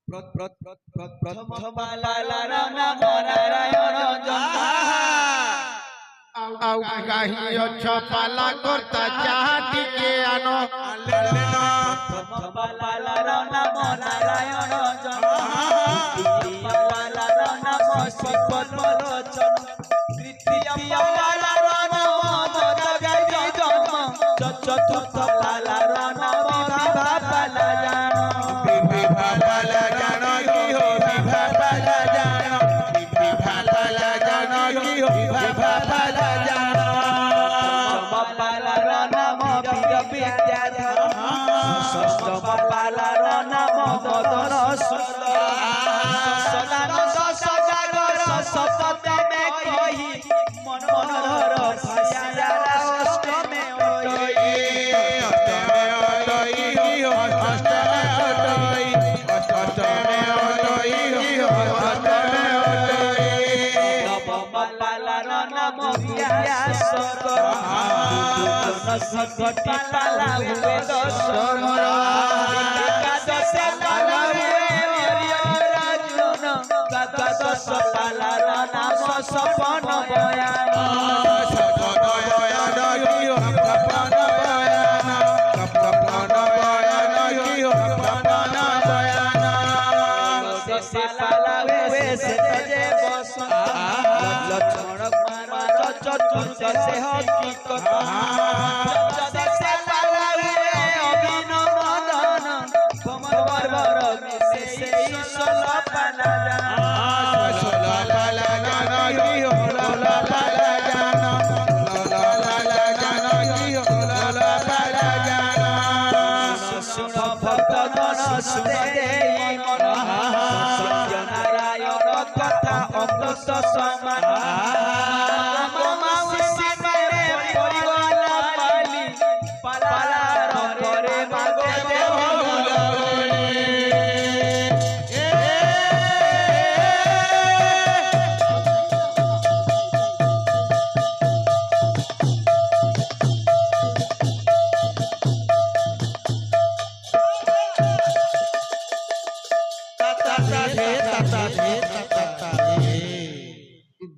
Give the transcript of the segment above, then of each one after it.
प्रथम पालार नाम नारायण आउ कहीं अच्छा पाला करता चाहती के आनो प्रथम पालार नाम नारायण द्वितीय पालार नाम शिवलोचन तृतीय पालार नाम जगति जन्म चतुर्थ पालार नाम विभा पाला षष्ठम पालार नाम मदन सदानंद सदागर सप्तमे कही मनोहर भैया अष्टमे नवम पालार नाम व्यासकर घटी पाला हुए दशरथ एकादश पाला हुए अर्जुन द्वादश पालार नाम सपन बयान पाला हुए से तजे बसंत लक्ष्मण कुमार चतुर्थ से हकीकत नारायण कथा अमृत समान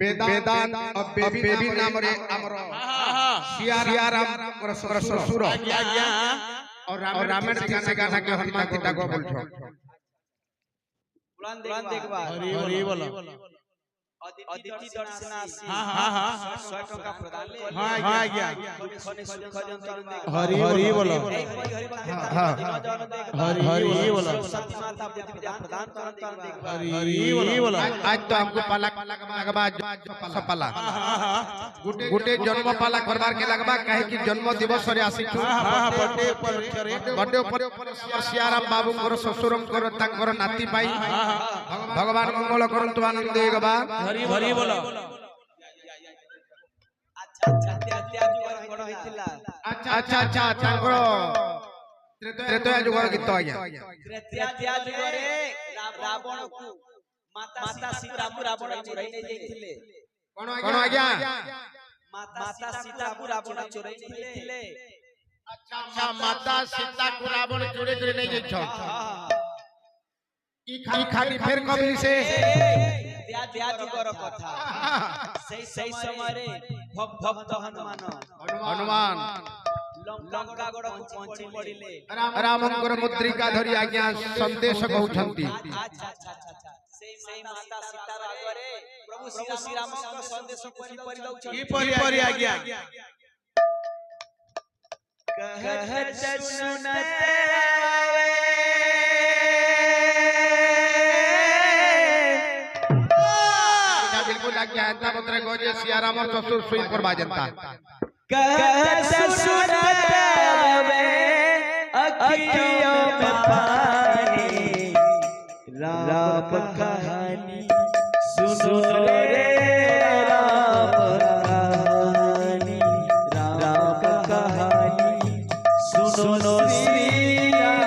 वेदांत बेबी नाम रे हमरो सियाराम ससुर और रामायण गाना गाना के हनुमान गीता को बोलछो पुराण देखबा हरि बोलो अदिति दर्शनासी हां 100 टका प्रदान ले हां आज्ञा सुख जंतर हरि बोलो हां हरि बोलो सती माता प्रदान हरि बोलो आज तो हमको पाला लगबा पाला गुटे जन्म पाला करबार के लगबा काहे कि जन्म दिवस रे आसी छु बर्थडे पर सियाराम बाबू कर ससुरम कर तांकर नाती पाई भगवान मंगल करंतु आनंद देगबा हरि बोलो अच्छा त्याग कर होइतिला अच्छा तांकर त्रेतया जुगर गीत आज्ञा त्रेतया जुगरे रावण को माता सीता को रावण चोराई नै जाइथिले कोन आज्ञा माता सीता को रावण चोराई नै जाइथिले अच्छा माता सीता को रावण चोरी करे नै जाइछो ई खाली फेर कबी से त्याजुगर कथा सही समय रे भक्त हनुमान लंका गड़ को पहुंची पड़िले रामंकर मुद्रिका धरि आज्ञा संदेश कहउछंती अच्छा सही माता सीता आगरे प्रभु श्री राम संदेश कोनी परिलौछ की परि आज्ञा कहत सुनते बिल्कुल आज्ञा है ता बतरे गोजे सियाराम और ससुर सुई पर बाजंता कहत सुनते अखियों में पानी राम कहानी सुनो रे राम कहानी राम कहानी सुनो श्री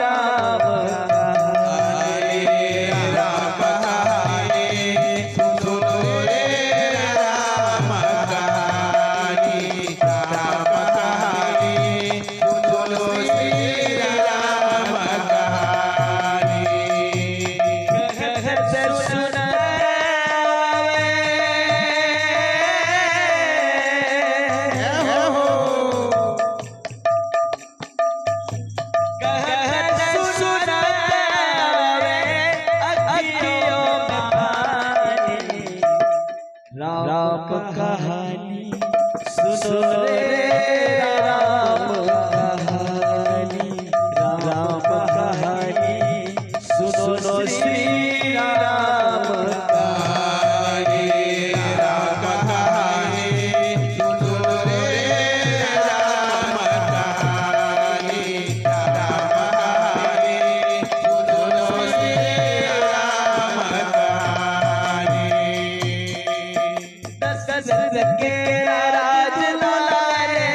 राम कहानी राम कहानी सुनो रे राम कहानी राम कहानी सुनो श्री राम कहानी कहानी सुनो रे राम कहानी राम कहानी सुनो श्री राम कहानी राम कहानी सुनो रे राम कहानी राम कहानी सुनो श्री राम कहानी। दशरथ के राज दुलारे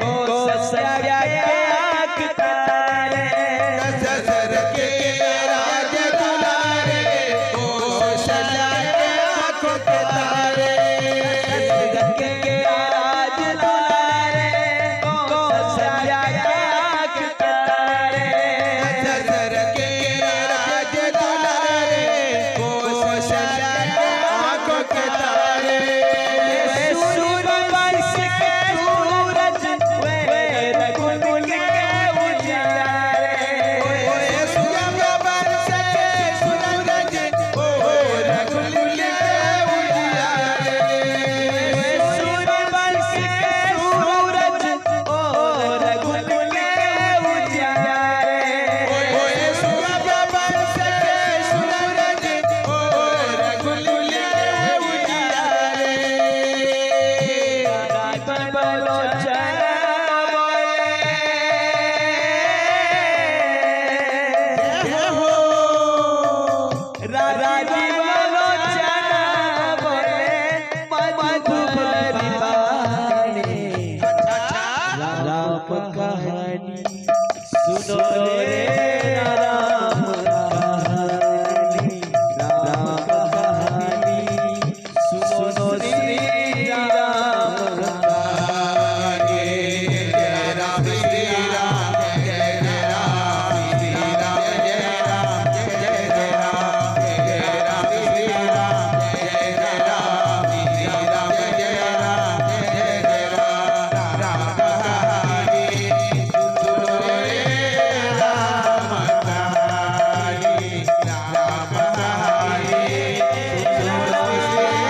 कौशल्या के आँख तारे दशरथ के राज दुलारे कौशल्या के आँख तारे दशरथ के राज दुलारे कौशल्या के आँख तारे दशरथ के राज दुलारे कौशल्या के आँख तारे। सूरज के सूरज वे रघुकुल के उजियारे सूरज के सूरज ओ रघुकुल के उजियारे सूरज के सूरज ओ रघुकुल के उजियारे सूरज के सूरज ओ रघुकुल के उजियारे। बोलो जय हो राजीव लोचन बोले मधुबनी बानी राम कहानी सुनो रे राम कहानी राम कहानी सुनो श्री राम कहानी। जय राम श्री राम जय राम श्री राम जय राम जय राम जय राम श्री राम जय राम श्री राम जय राम जय राम राम कहानी सुनो रे राम कहानी राम कहानी सुनो श्री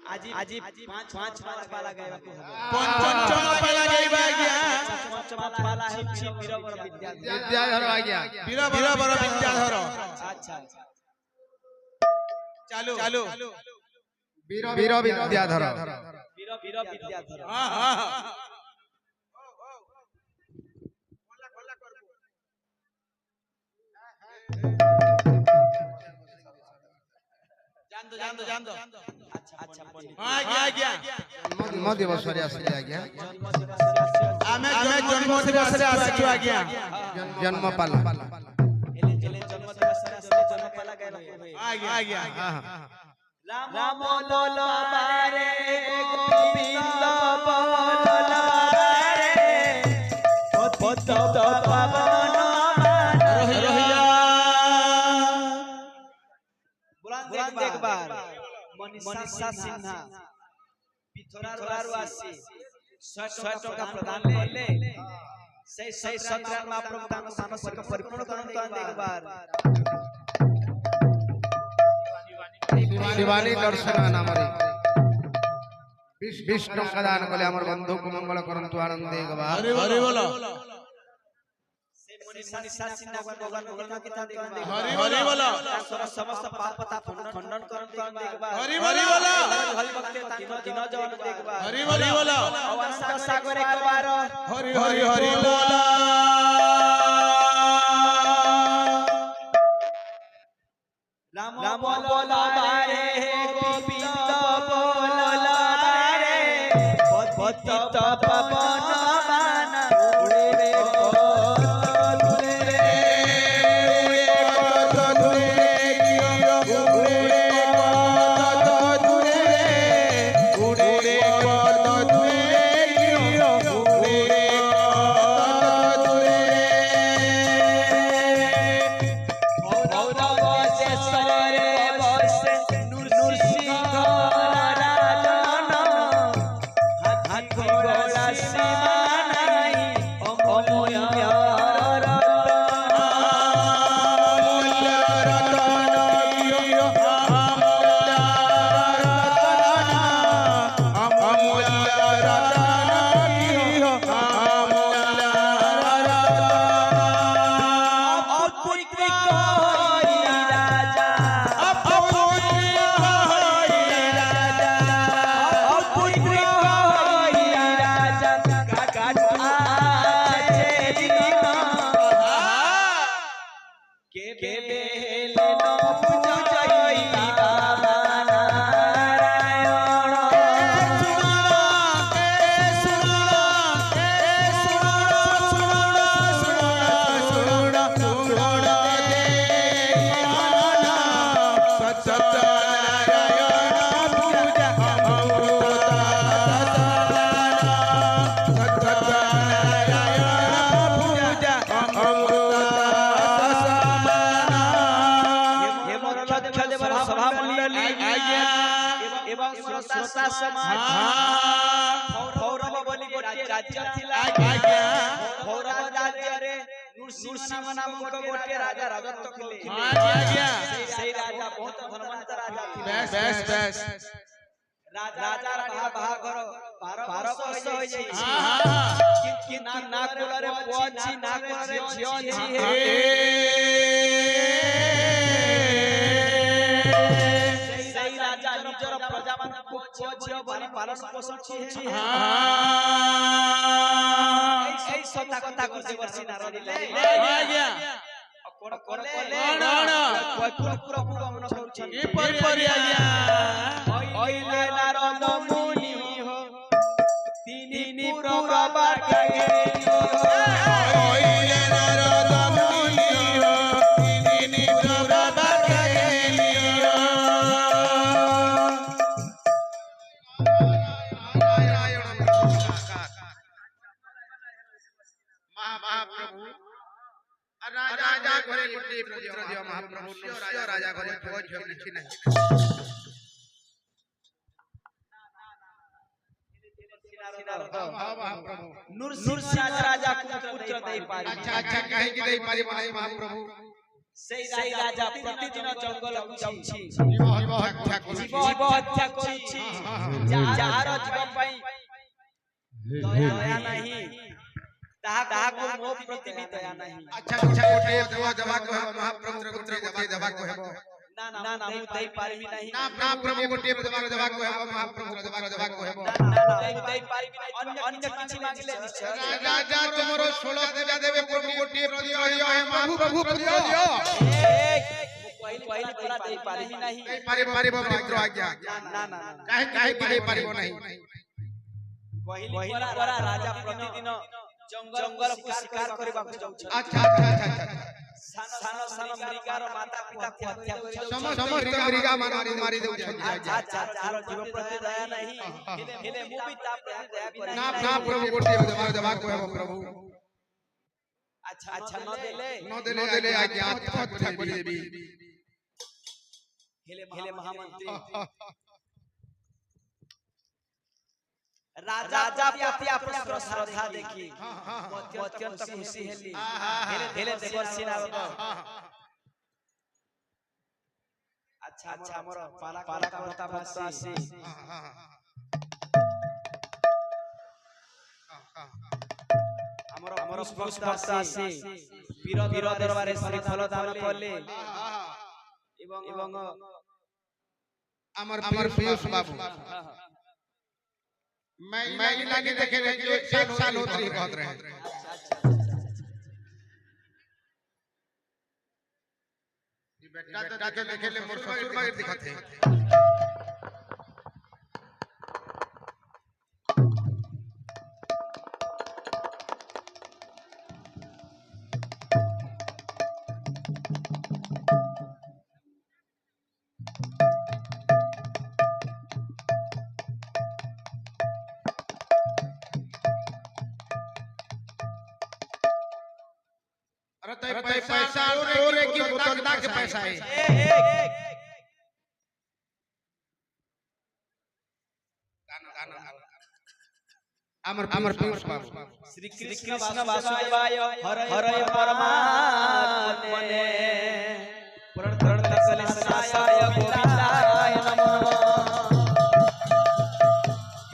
आज पांच पाला गए पाला है बीरबर विद्याधर आ गया बीरबर विद्याधर। अच्छा चालू वीर विद्याधर वीर विद्याधर। हां हां जान दो अच्छा पंडित आ गया जन्म दिवस रे आसी आ गया आमे जन्म दिवस रे आसी आ गया जन्म पाला एले जन्म दिवस रे जन्म पाला गए आ गया हां राम बोलो बारे गोविंद बोलो बारे पत पवन रहिया बुलंद एक बार मनीषा सिन्हा पिथौरारू आसी 100 टका प्रदान ले सही 17 में आप लोग दान मानसिक परिपूर्ण करन एक बार शिवानी दर्शन नामरे 20 टका दान कले हमर बंधु को मंगल करंतु आनंद एक बार हरि बोलो मनीषा सिन्हा भगवान भगवान की तान देख हरि बोलो समस्त पाप ताप खंडन करन एक बार हरि बोलो हरि भक्त दिन जवन एक बार हरि बोलो अवसर सागर एक बार हरि बोलो राम बोलो बारे गोविंद बोलो बारे पत पवन मान उड़े रे थोड़ा सीमा नहीं अमूल्य नृसिंह नाम गोटे राजा राजत्व कले से राजा बहुत धनवंत राजा बेस राजा रानी बाहाघर 12 वर्ष होई जाई किंतु ना कोलरे पुआछि ना कोलरे झियो छी से राजा निजर प्रजा मान को झियो बनी पालन पोषण छी ऐ सता कथा को वर्षी नारद ले आज्ञा कोन पूरा मन करू छी ई परि आज्ञा ओइले नारद मुनि हो तिनी पूरा बागे ओइले नारद मुनि हो तिनी पूरा बागे महाप्रभु राजा घरे गोटे पुत्र दियो महाप्रभु नृसिंह राजा घरे पुओ झियो नहीं नहीं नृसिंह राजा पुत्र दे पारी अच्छा काहे कि दे पारी नहीं महाप्रभु से राजा प्रतिदिन जंगल को जाउछि जीव हत्या करू छी जार जीव पई दया नहीं ताहा को मोह प्रति भी दया नहीं अच्छा गोटे दवा को महाप्रभु पुत्र गोटे दवा को हेबो ना दे पारी भी नहीं ना प्रभु गोटे दवा को हेबो महाप्रभु दवा को हेबो ना दे पारी भी नहीं अन्य किछि मांगले निश्चय राजा तुमरो 16 पूजा देवे प्रभु गोटे पुत्र दियो हे महाप्रभु पुत्र दियो पहले तोरा दे पारी भी नहीं दे पारी पवित्र आज्ञा ना काहे कि दे पारिबो नहीं पहले तोरा राजा प्रतिदिन जंगल को शिकार करबा को जाउ छ अच्छा सानो मृगार माता पिता को हत्या करि समस्त मृगा मारी देउ छ अच्छा जीव प्रति दया नहीं हेले मु भी ताप दया करे ना प्रभु गोटे दवा को हेबो प्रभु अच्छा न देले आज्ञा हत्या करि देबी हेले महामंत्री राजा प्रति आपन श्रद्धा देखी अत्यंत खुशी हेली हेले देवर्षि नारद अच्छा हमर पाला करता भक्त आसी हमर भक्त आसी वीर दरबारे श्रीफल दान करले एवं हमर पीयूष बाबू मैं लगे देखे रहे जो 1 साल होत रही कहत रहे ये बेटा तो देखे ले मोर ससुर बागे दिखत है पैसा तोरे की बोतल के पैसा है अमर पीयूष बाबू श्री कृष्ण वासुदेवाय हरये परमात्मने प्रणतकलेशाय गोविंदाय नमः।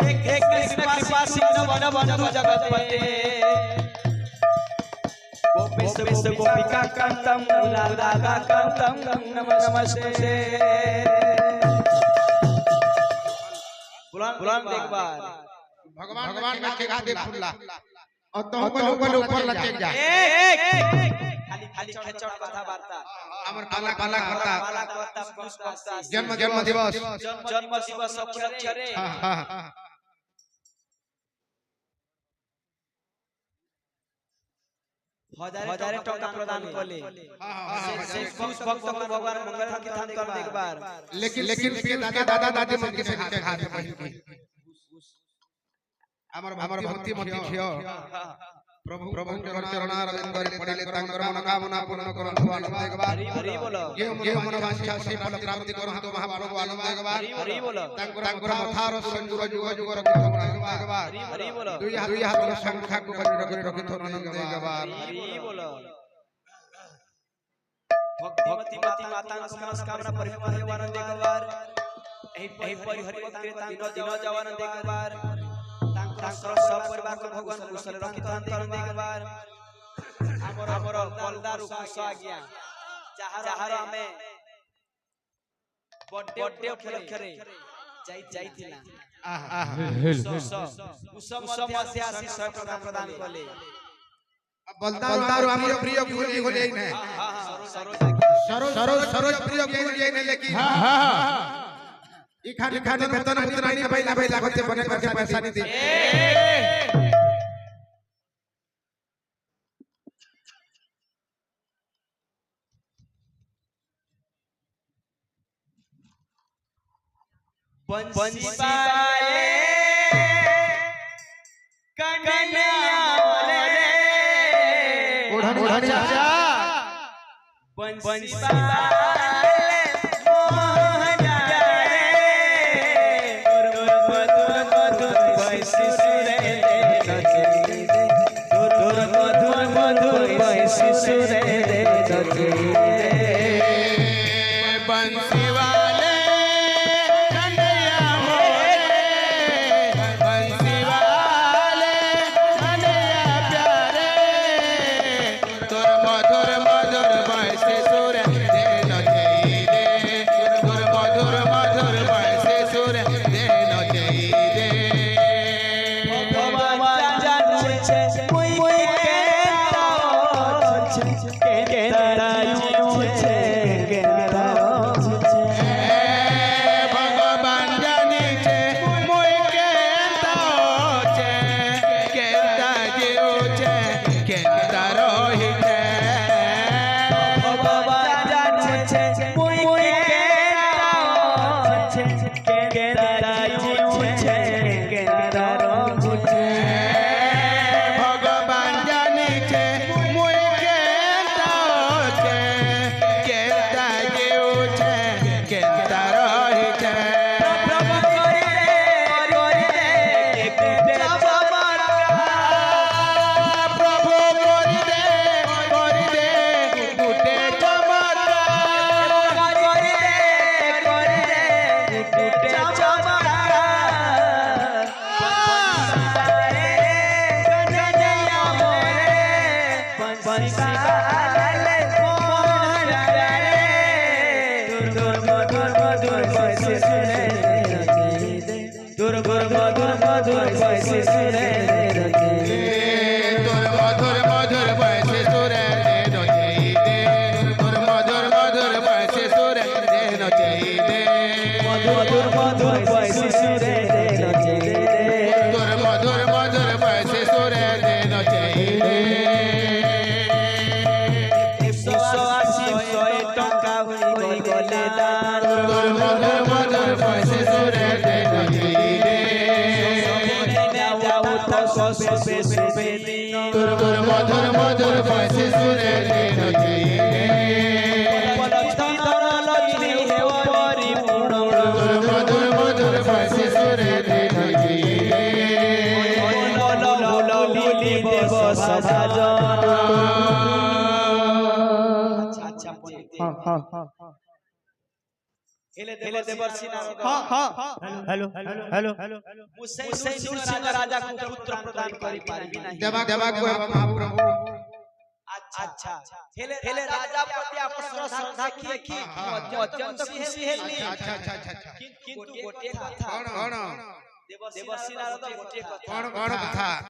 हे कृष्ण कृपा सिंधु वन बंधु जगतपते गोपेश गोपिका कांतम राधा कांतम नमस्ते। बुलान एक बार भगवान में के गादे फुल्ला और तो ऊपर लटक जा खाली खेचड़ कथा वार्ता अमर पाला करता जन्म दिवस अक्षरे हां हजारे टका प्रदान कले से भक्त भगवान मंगल कीर्तन कर एक बार लेकिन दादा दादी मन के हाथ अमर भक्ति मत खियो प्रभु चरणारविंद रे पड़िले तांकर मनोकामना पूर्ण करंतु आनंद एक बार हरि बोलो जे मनोवांछा से फल प्राप्ति करंतु महाप्रभु आनंद एक बार हरि बोलो तांकर मथार संजुर जुग रखितो एक बार हरि बोलो दुई हाथ संख्या को रखितो आनंद एक बार हरि बोलो भक्तिमती माता नमस्कार परिवार हेवान एक बार एही परि हरि भक्त कीर्तन दिन जवान एक बार तांकर सब परिवार को भगवान कुशल रखितो एक बार हमर बलदार खुश आ गया जहार हमें बर्थडे खेले जाइतिला कुसम मध्य आसी 100 टका प्रदान कले बलदार हमर प्रिय गुरु होले नै सरोज प्रिय गुरु नै लेकिन ई खाली वेतन नहीं बैला होते बने करके पैसा नहीं दे बंसी पाले कन्हैया मोरे ओढ़नी जा बंसी पाले मोहन रे मधुर बंसी सुरे मधुर बंसी सुरे बंसी वाले कन्हैया मोरे बंसी वाले कन्हैया प्यारे तोर मधुर बंसी सुर दे नचई दे तोर मधुर बंसी सुर दे नचई दे भगवान जाने छे मुई के तारा छे भगवान जाने छे मुई केता छे केता जीव छे केता रही छे भगवान जाने छे मुई के तारा छे भगवान जाने छे मुई केता छे केता जीव छे केता रही छे प्रभु करी दे एक प्रभु करी दे गुटे चमत्कार करी दे कन्हैया मोरे बंसी वाले मोहन रे दुर्गुर मधुर बंसी सुने दुर्गुर मधुर बंसी सुने तोर मधुर बंसी सुरे दे नचई दे तोर मधुर बंसी सुरे दे नचई दे मधुर बंसी सुने तोर मधुर बंसी सुरे दे नचई दे 180 टका होई गले दान तोर मधुर बंसी सुरे दे नचई दे जाऊ तो सबे दिन तोर मधुर बंसी सुरे दे नचई दे लक्ष्मी हे परिपूर्ण तोर मधुर बंसी सुरे दे नचई दे हेले देवर्षि नारद हेलो हेलो मुझसे सिंह राजा को पुत्र प्रदान करी पारिबी नहीं देवा को महाप्रभु अच्छा हेले राजा प्रति आपन श्रद्धा की अत्यंत खुशी हेली अच्छा किंतु गोटे कथा कौन देवर्षि नारद गोटे कथा कौन कथा